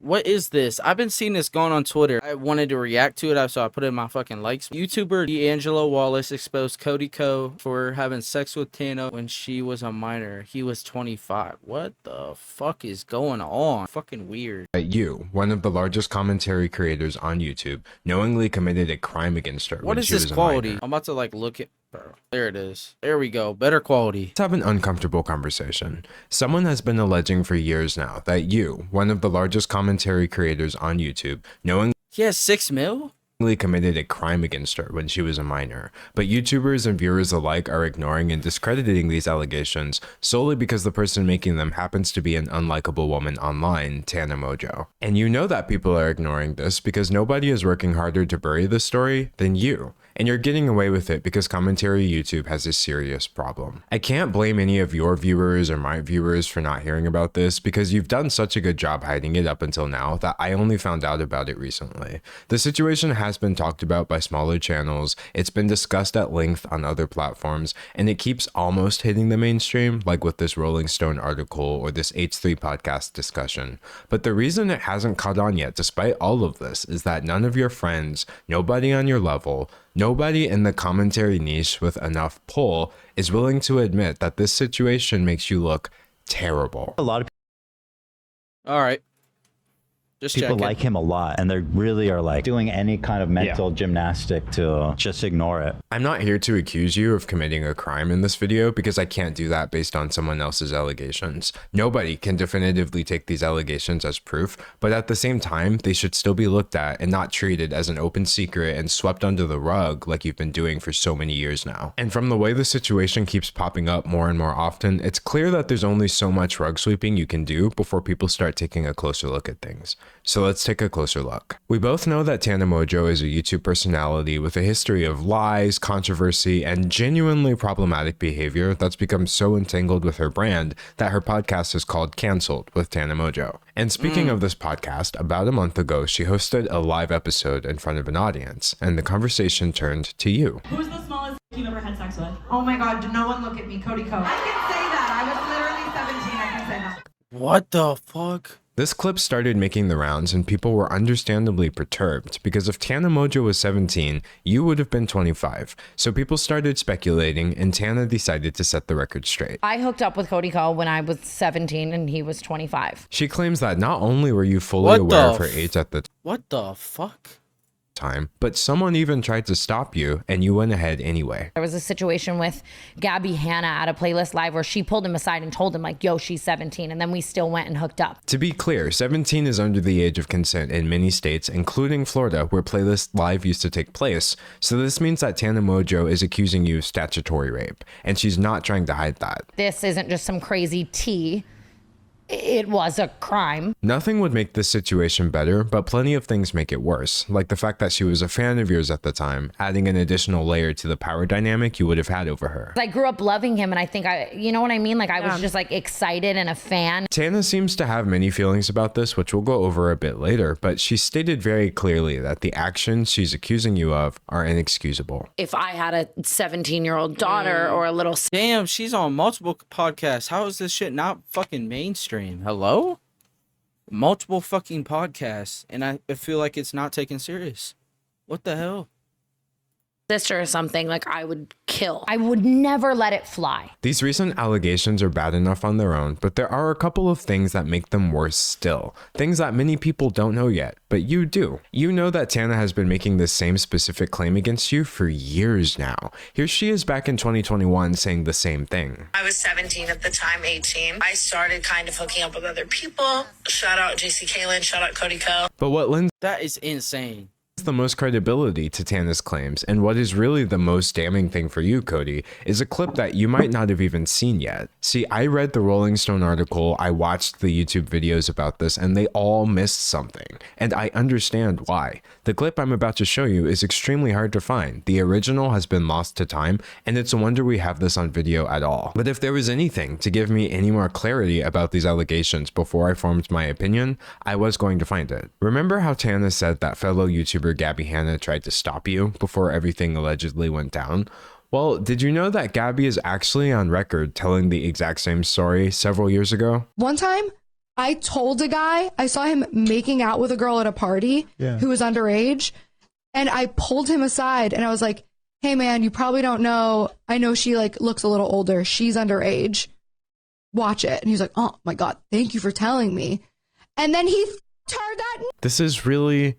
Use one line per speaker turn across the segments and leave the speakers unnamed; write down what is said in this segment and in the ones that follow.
What is this? I've been seeing this going on Twitter. I wanted to react to it, so I put it in my fucking likes. YouTuber D'Angelo Wallace exposed Cody Co for having sex with Tana when she was a minor. He was 25. What the fuck is going on? Fucking weird.
You, one of the largest commentary creators on YouTube, knowingly committed a crime against her
What
when
is
she
this
was a
quality?
minor.
I'm about to like look at. Bro, there it is. There we go. Better quality.
Let's have an uncomfortable conversation. Someone has been alleging for years now that you, one of the largest commentary creators on YouTube, knowingly
He has 6 mil?
committed a crime against her when she was a minor, but YouTubers and viewers alike are ignoring and discrediting these allegations solely because the person making them happens to be an unlikable woman online, Tana Mojo. And you know that people are ignoring this because nobody is working harder to bury this story than you. And you're getting away with it because commentary YouTube has a serious problem. I can't blame any of your viewers or my viewers for not hearing about this because you've done such a good job hiding it up until now that I only found out about it recently. The situation has been talked about by smaller channels, it's been discussed at length on other platforms, and it keeps almost hitting the mainstream, like with this Rolling Stone article or this H3 podcast discussion. But the reason it hasn't caught on yet, despite all of this, is that none of your friends, nobody on your level, nobody in the commentary niche with enough pull is willing to admit that this situation makes you look terrible.
A lot of
All right. Just
people
checking.
like him a lot, and they really are like doing any kind of mental gymnastic to just ignore it.
I'm not here to accuse you of committing a crime in this video because I can't do that based on someone else's allegations. Nobody can definitively take these allegations as proof, but at the same time, they should still be looked at and not treated as an open secret and swept under the rug like you've been doing for so many years now. And from the way the situation keeps popping up more and more often, it's clear that there's only so much rug sweeping you can do before people start taking a closer look at things. So let's take a closer look. We both know that Tana Mojo is a YouTube personality with a history of lies, controversy, and genuinely problematic behavior that's become so entangled with her brand that her podcast is called Cancelled with Tana Mojo. And speaking of this podcast, about a month ago, she hosted a live episode in front of an audience, and the conversation turned to you.
Who's the smallest you've ever had sex with?
Oh my God, no one look at me, Cody Co. I can say that. I was literally 17. I can say that.
What the fuck?
This clip started making the rounds and people were understandably perturbed because if Tana Mojo was 17, you would have been 25. So people started speculating and Tana decided to set the record straight.
I hooked up with Cody Co when I was 17 and he was 25.
She claims that not only were you fully aware of her age at the
What the fuck?
time, but someone even tried to stop you and you went ahead anyway.
There was a situation with Gabby Hanna at a playlist live where she pulled him aside and told him like, yo, she's 17. And then we still went and hooked up.
To be clear, 17 is under the age of consent in many states, including Florida, where playlist live used to take place. So this means that Tana Mojo is accusing you of statutory rape, and she's not trying to hide that.
This isn't just some crazy tea. It was a crime.
Nothing would make this situation better, but plenty of things make it worse, like the fact that she was a fan of yours at the time, adding an additional layer to the power dynamic you would have had over her.
I grew up loving him and I think you know what I mean? Like I was just like excited and a fan.
Tana seems to have many feelings about this, which we'll go over a bit later, but she stated very clearly that the actions she's accusing you of are inexcusable.
If I had a 17-year-old daughter or a little
Damn, she's on multiple podcasts. How is this shit not fucking mainstream? Hello? Multiple fucking podcasts, and I feel like it's not taken serious. What the hell?
sister or something, like I would kill. I would never let it fly.
These recent allegations are bad enough on their own, but there are a couple of things that make them worse still. Things that many people don't know yet, but you do. You know that Tana has been making this same specific claim against you for years now. Here she is back in 2021 saying the same thing.
I was 17 at the time, 18. I started kind of hooking up with other people. Shout out JC Kalen, shout out Cody Co.
But what lends
That is insane.
the most credibility to Tana's claims, and what is really the most damning thing for you, Cody, is a clip that you might not have even seen yet. See, I read the Rolling Stone article, I watched the YouTube videos about this, and they all missed something, and I understand why. The clip I'm about to show you is extremely hard to find. The original has been lost to time, and it's a wonder we have this on video at all. But if there was anything to give me any more clarity about these allegations before I formed my opinion, I was going to find it. Remember how Tana said that fellow YouTuber Gabby Hanna tried to stop you before everything allegedly went down? Well, did you know that Gabby is actually on record telling the exact same story several years ago?
One time, I told a guy, I saw him making out with a girl at a party who was underage, and I pulled him aside and I was like, hey man, you probably don't know. I know she like looks a little older. She's underage. Watch it. And he's like, oh my God, thank you for telling me. And then he turned that.
This is really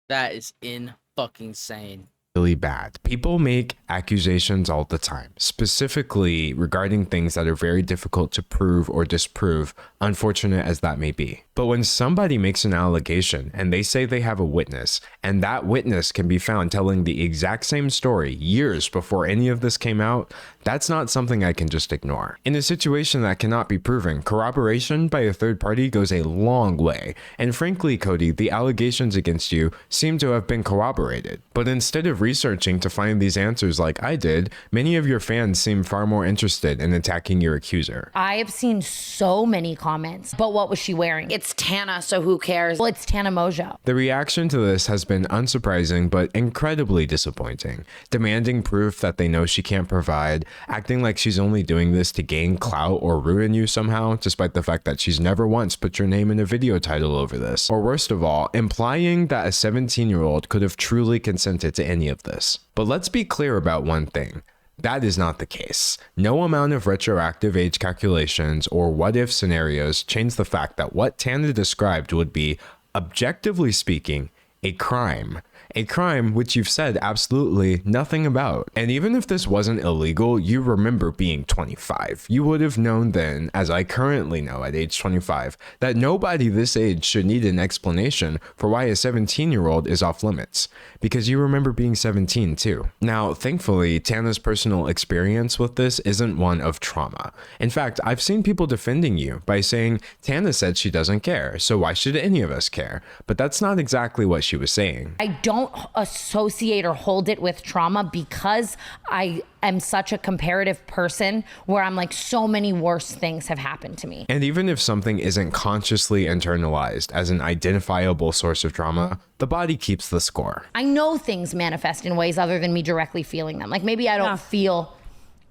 That is in fucking sane.
really bad. People make accusations all the time, specifically regarding things that are very difficult to prove or disprove, unfortunate as that may be. But when somebody makes an allegation and they say they have a witness, and that witness can be found telling the exact same story years before any of this came out, that's not something I can just ignore. In a situation that cannot be proven, corroboration by a third party goes a long way. And frankly, Cody, the allegations against you seem to have been corroborated. But instead of researching to find these answers like I did, many of your fans seem far more interested in attacking your accuser.
I have seen so many comments, but what was she wearing? It's Tana, so who cares? Well, it's Tana Mojo.
The reaction to this has been unsurprising but incredibly disappointing, demanding proof that they know she can't provide, acting like she's only doing this to gain clout or ruin you somehow, despite the fact that she's never once put your name in a video title over this. Or worst of all, implying that a 17-year-old could have truly consented to any of this. But let's be clear about one thing. That is not the case. No amount of retroactive age calculations or what-if scenarios change the fact that what Tana described would be, objectively speaking, a crime. A crime which you've said absolutely nothing about. And even if this wasn't illegal, you remember being 25. You would have known then, as I currently know at age 25, that nobody this age should need an explanation for why a 17-year-old is off limits. Because you remember being 17 too. Now, thankfully, Tana's personal experience with this isn't one of trauma. In fact, I've seen people defending you by saying, Tana said she doesn't care, so why should any of us care? But that's not exactly what she was saying.
I don't associate or hold it with trauma because I am such a comparative person where I'm like, so many worse things have happened to me.
And even if something isn't consciously internalized as an identifiable source of trauma, the body keeps the score.
I know things manifest in ways other than me directly feeling them. Like maybe I don't feel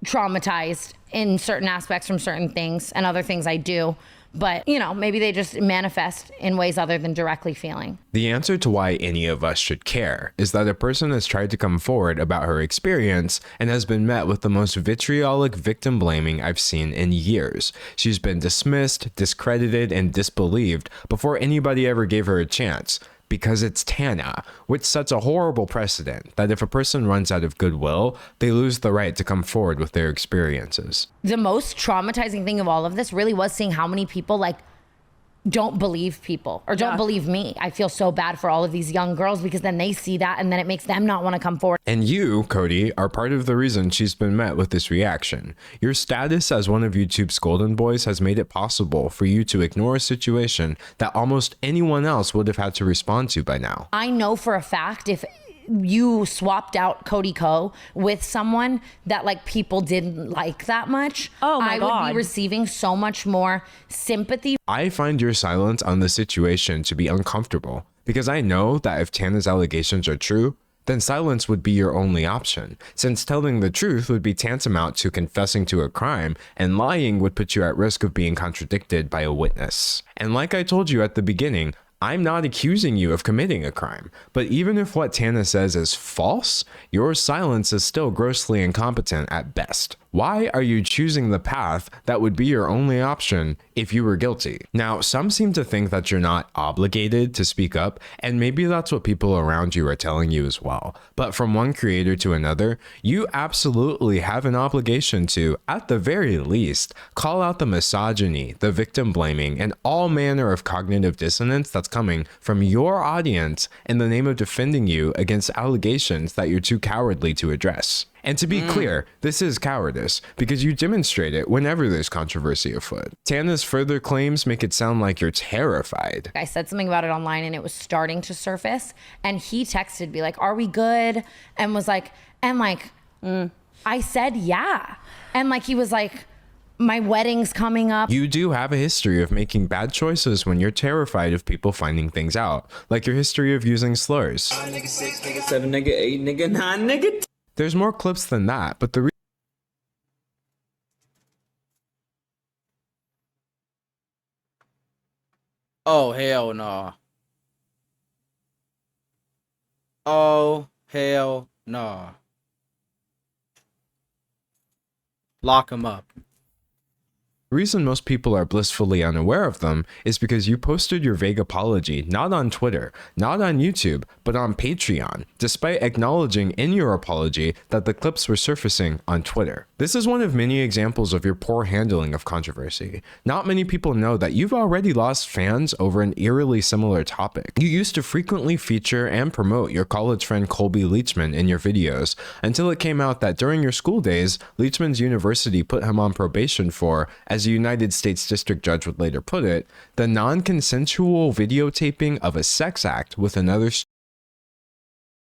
traumatized in certain aspects from certain things, and other things I do. But, you know, maybe they just manifest in ways other than directly feeling.
The answer to why any of us should care is that a person has tried to come forward about her experience and has been met with the most vitriolic victim blaming I've seen in years. She's been dismissed, discredited, and disbelieved before anybody ever gave her a chance. Because it's Tana, which sets a horrible precedent that if a person runs out of goodwill, they lose the right to come forward with their experiences.
The most traumatizing thing of all of this really was seeing how many people like don't believe people or don't believe me. I feel so bad for all of these young girls because then they see that and then it makes them not want to come forward.
And you, Cody, are part of the reason she's been met with this reaction. Your status as one of YouTube's golden boys has made it possible for you to ignore a situation that almost anyone else would have had to respond to by now.
I know for a fact if you swapped out Cody Co with someone that like people didn't like that much, I would be receiving so much more sympathy.
I find your silence on the situation to be uncomfortable because I know that if Tana's allegations are true, then silence would be your only option, since telling the truth would be tantamount to confessing to a crime, and lying would put you at risk of being contradicted by a witness. And like I told you at the beginning, I'm not accusing you of committing a crime, but even if what Tana says is false, your silence is still grossly incompetent at best. Why are you choosing the path that would be your only option if you were guilty? Now, some seem to think that you're not obligated to speak up, and maybe that's what people around you are telling you as well. But from one creator to another, you absolutely have an obligation to, at the very least, call out the misogyny, the victim blaming, and all manner of cognitive dissonance that's coming from your audience in the name of defending you against allegations that you're too cowardly to address. And to be clear, this is cowardice, because you demonstrate it whenever there's controversy afoot. Tana's further claims make it sound like you're terrified.
I said something about it online and it was starting to surface, and he texted me like, are we good? And was like, I said, yeah. And like, he was like, my wedding's coming up.
You do have a history of making bad choices when you're terrified of people finding things out, like your history of using slurs.
5, nigga, 6, nigga, 7, nigga, 8, nigga, 9, nigga.
There's more clips than that, but the
Oh, hell no. Oh, hell no. Lock him up.
The reason most people are blissfully unaware of them is because you posted your vague apology not on Twitter, not on YouTube, but on Patreon, despite acknowledging in your apology that the clips were surfacing on Twitter. This is one of many examples of your poor handling of controversy. Not many people know that you've already lost fans over an eerily similar topic. You used to frequently feature and promote your college friend Colby Leachman in your videos, until it came out that during your school days, Leachman's university put him on probation for, as a United States District Judge would later put it, the non-consensual videotaping of a sex act with another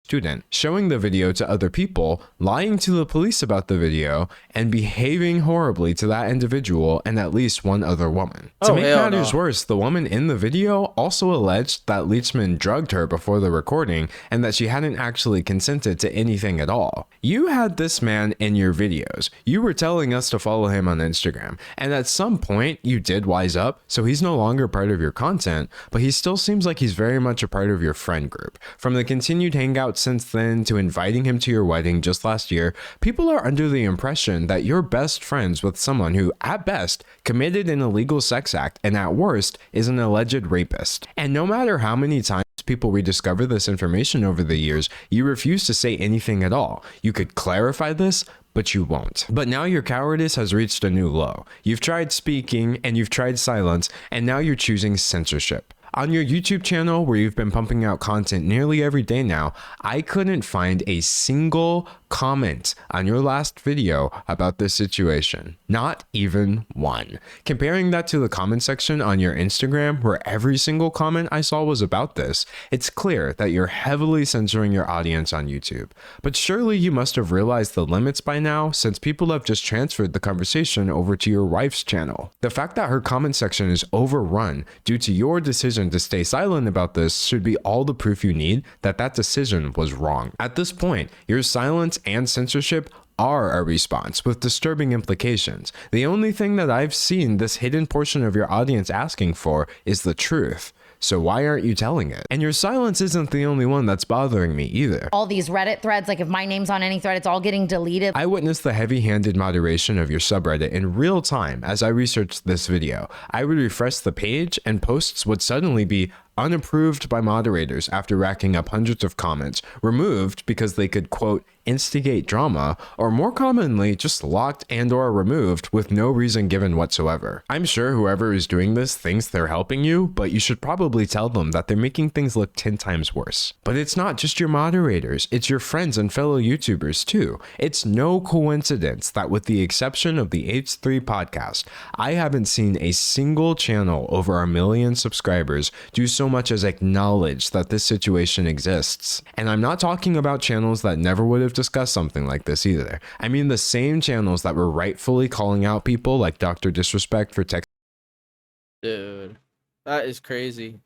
student, showing the video to other people, lying to the police about the video, and behaving horribly to that individual and at least one other woman. To make matters worse, the woman in the video also alleged that Leachman drugged her before the recording and that she hadn't actually consented to anything at all. You had this man in your videos. You were telling us to follow him on Instagram, and at some point you did wise up, so he's no longer part of your content, but he still seems like he's very much a part of your friend group. From the continued hangouts since then to inviting him to your wedding just last year, people are under the impression that you're best friends with someone who, at best, committed an illegal sex act and at worst is an alleged rapist. And no matter how many times people rediscover this information over the years, you refuse to say anything at all. You could clarify this, but you won't. But now your cowardice has reached a new low. You've tried speaking and you've tried silence, and now you're choosing censorship. On your YouTube channel, where you've been pumping out content nearly every day now, I couldn't find a single comment on your last video about this situation. Not even one. Comparing that to the comment section on your Instagram, where every single comment I saw was about this, it's clear that you're heavily censoring your audience on YouTube. But surely you must have realized the limits by now, since people have just transferred the conversation over to your wife's channel. The fact that her comment section is overrun due to your decision to stay silent about this should be all the proof you need that that decision was wrong. At this point, your silence and censorship are a response with disturbing implications. The only thing that I've seen this hidden portion of your audience asking for is the truth. So why aren't you telling it? And your silence isn't the only one that's bothering me either.
All these Reddit threads, like if my name's on any thread, it's all getting deleted.
I witnessed the heavy-handed moderation of your subreddit in real time as I researched this video. I would refresh the page and posts would suddenly be unapproved by moderators after racking up hundreds of comments, removed because they could, quote, instigate drama, or more commonly, just locked and or removed with no reason given whatsoever. I'm sure whoever is doing this thinks they're helping you, but you should probably tell them that they're making things look 10 times worse. But it's not just your moderators, it's your friends and fellow YouTubers too. It's no coincidence that with the exception of the H3 podcast, I haven't seen a single channel over 1 million subscribers do so much as acknowledge that this situation exists. And I'm not talking about channels that never would have discussed something like this either. I mean the same channels that were rightfully calling out people like Dr. Disrespect for texting.
Dude, that is crazy.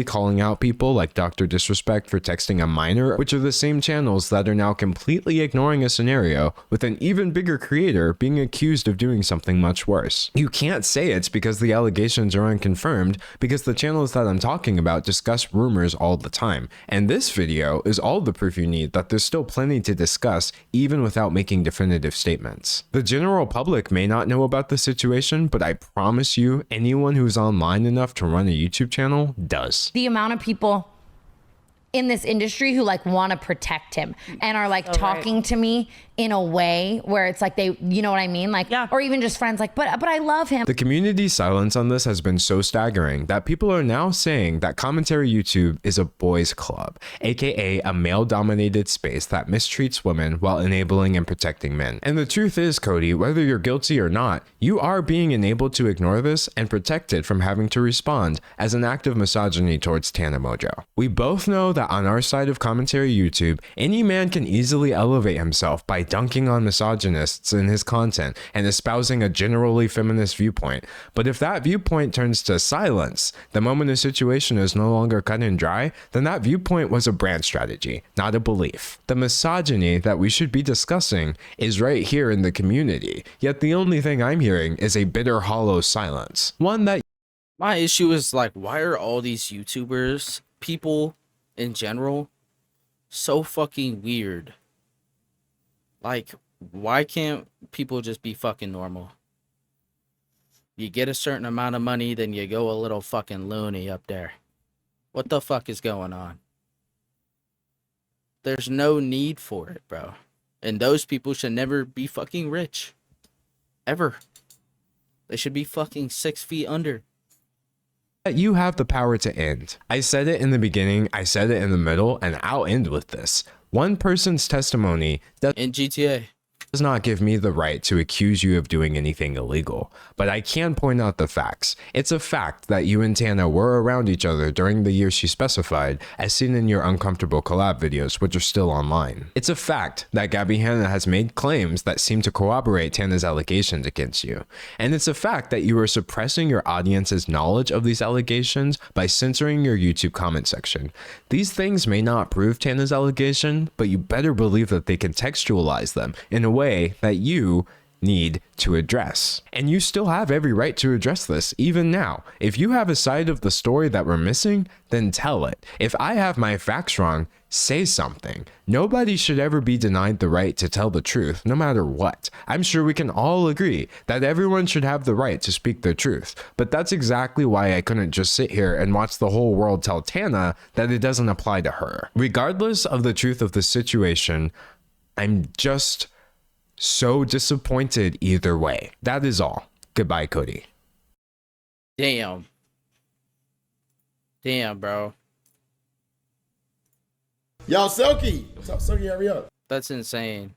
Calling out people like Dr. Disrespect for texting a minor, which are the same channels that are now completely ignoring a scenario with an even bigger creator being accused of doing something much worse. You can't say it's because the allegations are unconfirmed, because the channels that I'm talking about discuss rumors all the time, and this video is all the proof you need that there's still plenty to discuss even without making definitive statements. The general public may not know about the situation, but I promise you anyone who's online enough to run a YouTube channel does.
The amount of people in this industry who like want to protect him and are like talking to me in a way where it's like they, you know what I mean? Like, or even just friends like, but I love him.
The community's silence on this has been so staggering that people are now saying that commentary YouTube is a boys club, aka a male-dominated space that mistreats women while enabling and protecting men. And the truth is, Cody, whether you're guilty or not, you are being enabled to ignore this and protected from having to respond as an act of misogyny towards Tana Mojo. We both know that on our side of commentary YouTube, any man can easily elevate himself by dunking on misogynists in his content and espousing a generally feminist viewpoint. But if that viewpoint turns to silence, the moment a situation is no longer cut and dry, then that viewpoint was a brand strategy, not a belief. The misogyny that we should be discussing is right here in the community, yet the only thing I'm hearing is a bitter, hollow silence. One that
My issue is like, why are all these YouTubers, people in general, so fucking weird? Like, why can't people just be fucking normal? You get a certain amount of money, then you go a little fucking loony up there. What the fuck is going on? There's no need for it, bro. And those people should never be fucking rich. Ever. They should be fucking 6 feet under.
That you have the power to end. I said it in the beginning, I said it in the middle, and I'll end with this. One person's testimony
In GTA.
does not give me the right to accuse you of doing anything illegal, but I can point out the facts. It's a fact that you and Tana were around each other during the years she specified, as seen in your uncomfortable collab videos, which are still online. It's a fact that Gabby Hanna has made claims that seem to corroborate Tana's allegations against you. And it's a fact that you are suppressing your audience's knowledge of these allegations by censoring your YouTube comment section. These things may not prove Tana's allegation, but you better believe that they contextualize them in a way that you need to address. And you still have every right to address this, even now. If you have a side of the story that we're missing, then tell it. If I have my facts wrong, say something. Nobody should ever be denied the right to tell the truth, no matter what. I'm sure we can all agree that everyone should have the right to speak their truth, but that's exactly why I couldn't just sit here and watch the whole world tell Tana that it doesn't apply to her. Regardless of the truth of the situation, I'm just so disappointed either way. That is all. Goodbye, Cody.
Damn. Damn, bro.
Yo, Silky. What's up, Silky? Hurry up.
That's insane.